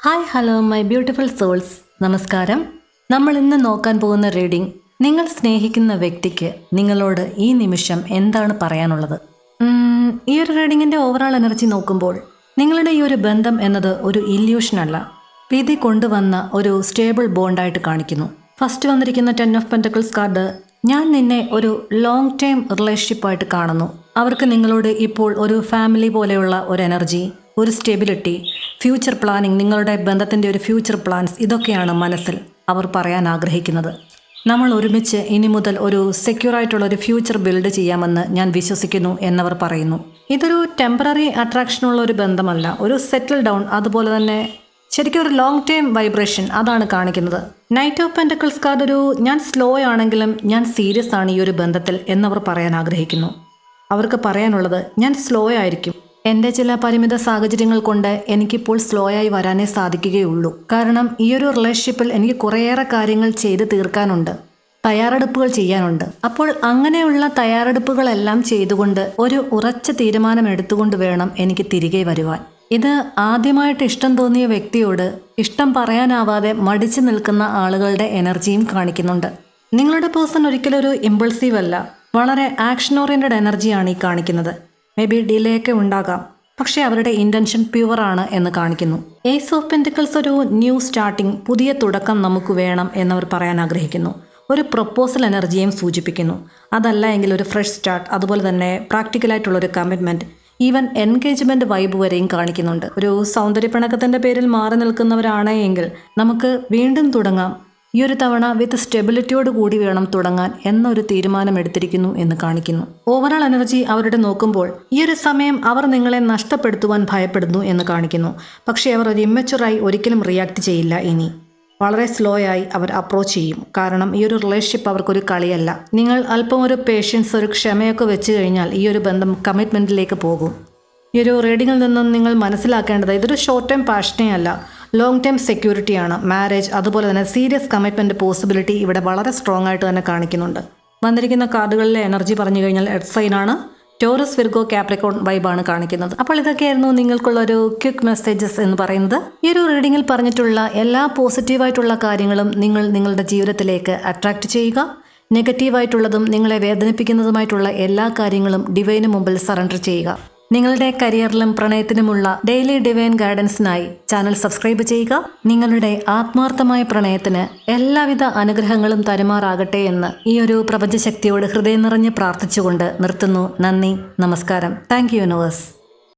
Hi hello my beautiful souls. നമസ്കാരം. നമ്മൾ ഇന്ന് നോക്കാൻ പോകുന്ന റീഡിംഗ് നിങ്ങൾ സ്നേഹിക്കുന്ന വ്യക്തിക്ക് നിങ്ങളോട് ഈ നിമിഷം എന്താണ് പറയാനുള്ളത്. ഈ ഒരു റീഡിങ്ങിൻ്റെ ഓവറാൾ എനർജി നോക്കുമ്പോൾ നിങ്ങളുടെ ഈ ഒരു ബന്ധം എന്നത് ഒരു ഇല്യൂഷൻ അല്ല, വിധി കൊണ്ടുവന്ന ഒരു സ്റ്റേബിൾ ബോണ്ടായിട്ട് കാണിക്കുന്നു. ഫസ്റ്റ് വന്നിരിക്കുന്ന 10 ഓഫ് പെൻറ്റക്കിൾസ് കാർഡ്, ഞാൻ നിന്നെ ഒരു ലോങ് ടൈം റിലേഷൻഷിപ്പായിട്ട് കാണുന്നു. അവർക്ക് നിങ്ങളോട് ഇപ്പോൾ ഒരു ഫാമിലി പോലെയുള്ള ഒരു എനർജി, ഒരു സ്റ്റെബിലിറ്റി, ഫ്യൂച്ചർ പ്ലാനിങ്, നിങ്ങളുടെ ബന്ധത്തിൻ്റെ ഒരു ഫ്യൂച്ചർ പ്ലാൻസ്, ഇതൊക്കെയാണ് മനസ്സിൽ അവർ പറയാൻ ആഗ്രഹിക്കുന്നത്. നമ്മൾ ഒരുമിച്ച് ഇനി മുതൽ ഒരു സെക്യൂറായിട്ടുള്ള ഒരു ഫ്യൂച്ചർ ബിൽഡ് ചെയ്യാമെന്ന് ഞാൻ വിശ്വസിക്കുന്നു എന്നവർ പറയുന്നു. ഇതൊരു ടെമ്പററി അട്രാക്ഷനുള്ള ഒരു ബന്ധമല്ല, ഒരു സെറ്റിൽ ഡൗൺ, അതുപോലെ തന്നെ ശരിക്കും ഒരു ലോങ് ടൈം വൈബ്രേഷൻ, അതാണ് കാണിക്കുന്നത്. നൈറ്റ് ഓഫ് പെൻറ്റക്കിൾസ് കാർഡ് ഒരു ഞാൻ സ്ലോ ആണെങ്കിലും ഞാൻ സീരിയസ് ആണ് ഈ ഒരു ബന്ധത്തിൽ എന്നവർ പറയാൻ ആഗ്രഹിക്കുന്നു. അവർക്ക് പറയാനുള്ളത്, ഞാൻ സ്ലോ ആയിരിക്കും, എൻ്റെ ചില പരിമിത സാഹചര്യങ്ങൾ കൊണ്ട് എനിക്കിപ്പോൾ സ്ലോ ആയി വരാനേ സാധിക്കുകയുള്ളൂ. കാരണം ഈ ഒരു റിലേഷൻഷിപ്പിൽ എനിക്ക് കുറേയേറെ കാര്യങ്ങൾ ചെയ്ത് തീർക്കാനുണ്ട്, തയ്യാറെടുപ്പുകൾ ചെയ്യാനുണ്ട്. അപ്പോൾ അങ്ങനെയുള്ള തയ്യാറെടുപ്പുകളെല്ലാം ചെയ്തുകൊണ്ട് ഒരു ഉറച്ച തീരുമാനം എടുത്തുകൊണ്ട് വേണം എനിക്ക് തിരികെ വരുവാൻ. ഇത് ആദ്യമായിട്ട് ഇഷ്ടം തോന്നിയ വ്യക്തിയോട് ഇഷ്ടം പറയാനാവാതെ മടിച്ചു നിൽക്കുന്ന ആളുകളുടെ എനർജിയും കാണിക്കുന്നുണ്ട്. നിങ്ങളുടെ പേഴ്സൺ ഒരിക്കലും ഒരു ഇമ്പൾസീവ് അല്ല, വളരെ ആക്ഷൻ ഓറിയൻറ്റഡ് എനർജിയാണ് ഈ കാണിക്കുന്നത്. മേ ബി ഡിലേ ഒക്കെ ഉണ്ടാകാം, പക്ഷേ അവരുടെ ഇൻറ്റൻഷൻ പ്യുവറാണ് എന്ന് കാണിക്കുന്നു. ഏസ് ഓഫ് പെൻറ്റക്കിൾസ് ഒരു ന്യൂ സ്റ്റാർട്ടിങ്, പുതിയ തുടക്കം നമുക്ക് വേണം എന്നവർ പറയാൻ ആഗ്രഹിക്കുന്നു. ഒരു പ്രൊപ്പോസൽ എനർജിയും സൂചിപ്പിക്കുന്നു. അതല്ല എങ്കിൽ ഒരു ഫ്രഷ് സ്റ്റാർട്ട്, അതുപോലെ തന്നെ പ്രാക്ടിക്കലായിട്ടുള്ളൊരു കമ്മിറ്റ്മെൻറ്റ്, ഈവൻ എൻഗേജ്മെൻറ്റ് വൈബ് വരെയും കാണിക്കുന്നുണ്ട്. ഒരു സൗന്ദര്യപ്പിണക്കത്തിൻ്റെ പേരിൽ മാറി നിൽക്കുന്നവരാണ് എങ്കിൽ നമുക്ക് വീണ്ടും തുടങ്ങാം, ഈ ഒരു തവണ വിത്ത് സ്റ്റെബിലിറ്റിയോട് കൂടി വേണം തുടങ്ങാൻ എന്നൊരു തീരുമാനം എടുത്തിരിക്കുന്നു എന്ന് കാണിക്കുന്നു. ഓവറാൾ എനർജി അവരുടെ നോക്കുമ്പോൾ ഈ ഒരു സമയം അവർ നിങ്ങളെ നഷ്ടപ്പെടുത്തുവാൻ ഭയപ്പെടുന്നു എന്ന് കാണിക്കുന്നു. പക്ഷേ അവർ ഒരു ഇമ്മച്ചുറായി ഒരിക്കലും റിയാക്ട് ചെയ്യില്ല. ഇനി വളരെ സ്ലോ ആയി അവർ അപ്രോച്ച് ചെയ്യും. കാരണം ഈ ഒരു റിലേഷൻഷിപ്പ് അവർക്കൊരു കളിയല്ല. നിങ്ങൾ അല്പം ഒരു പേഷ്യൻസ്, ഒരു ക്ഷമയൊക്കെ വെച്ച് കഴിഞ്ഞാൽ ഈ ഒരു ബന്ധം കമ്മിറ്റ്മെൻറ്റിലേക്ക് പോകും. ഈ ഒരു റീഡിങ്ങിൽ നിന്നും നിങ്ങൾ മനസ്സിലാക്കേണ്ടത്, ഇതൊരു ഷോർട്ട് ടൈം പാഷനേ അല്ല, ലോങ് ടൈം സെക്യൂരിറ്റിയാണ്. മാരേജ്, അതുപോലെ തന്നെ സീരിയസ് കമ്മിറ്റ്മെൻറ്റ് പോസിബിലിറ്റി ഇവിടെ വളരെ സ്ട്രോങ് ആയിട്ട് തന്നെ കാണിക്കുന്നുണ്ട്. വന്നിരിക്കുന്ന കാർഡുകളിലെ എനർജി പറഞ്ഞു കഴിഞ്ഞാൽ എർത്ത് സൈനാണ്, ടോറസ്, വിർഗോ, കാപ്രിക്കോൺ വൈബാണ് കാണിക്കുന്നത്. അപ്പോൾ ഇതൊക്കെയായിരുന്നു നിങ്ങൾക്കുള്ളൊരു ക്വിക്ക് മെസ്സേജസ് എന്ന് പറയുന്നത്. ഈ ഒരു റീഡിങ്ങിൽ പറഞ്ഞിട്ടുള്ള എല്ലാ പോസിറ്റീവായിട്ടുള്ള കാര്യങ്ങളും നിങ്ങൾ നിങ്ങളുടെ ജീവിതത്തിലേക്ക് അട്രാക്റ്റ് ചെയ്യുക. നെഗറ്റീവായിട്ടുള്ളതും നിങ്ങളെ വേദനിപ്പിക്കുന്നതുമായിട്ടുള്ള എല്ലാ കാര്യങ്ങളും ഡിവൈന് മുമ്പിൽ സറണ്ടർ ചെയ്യുക. നിങ്ങളുടെ കരിയറിലും പ്രണയത്തിനുമുള്ള ഡെയിലി ഡിവൈൻ ഗൈഡൻസിനായി ചാനൽ സബ്സ്ക്രൈബ് ചെയ്യുക. നിങ്ങളുടെ ആത്മാർത്ഥമായ പ്രണയത്തിന് എല്ലാവിധ അനുഗ്രഹങ്ങളും തരുമാറാകട്ടെ എന്ന് ഈ ഒരു പ്രപഞ്ചശക്തിയോട് ഹൃദയം നിറഞ്ഞ് പ്രാർത്ഥിച്ചുകൊണ്ട് നിർത്തുന്നു. നന്ദി, നമസ്കാരം. Thank you universe.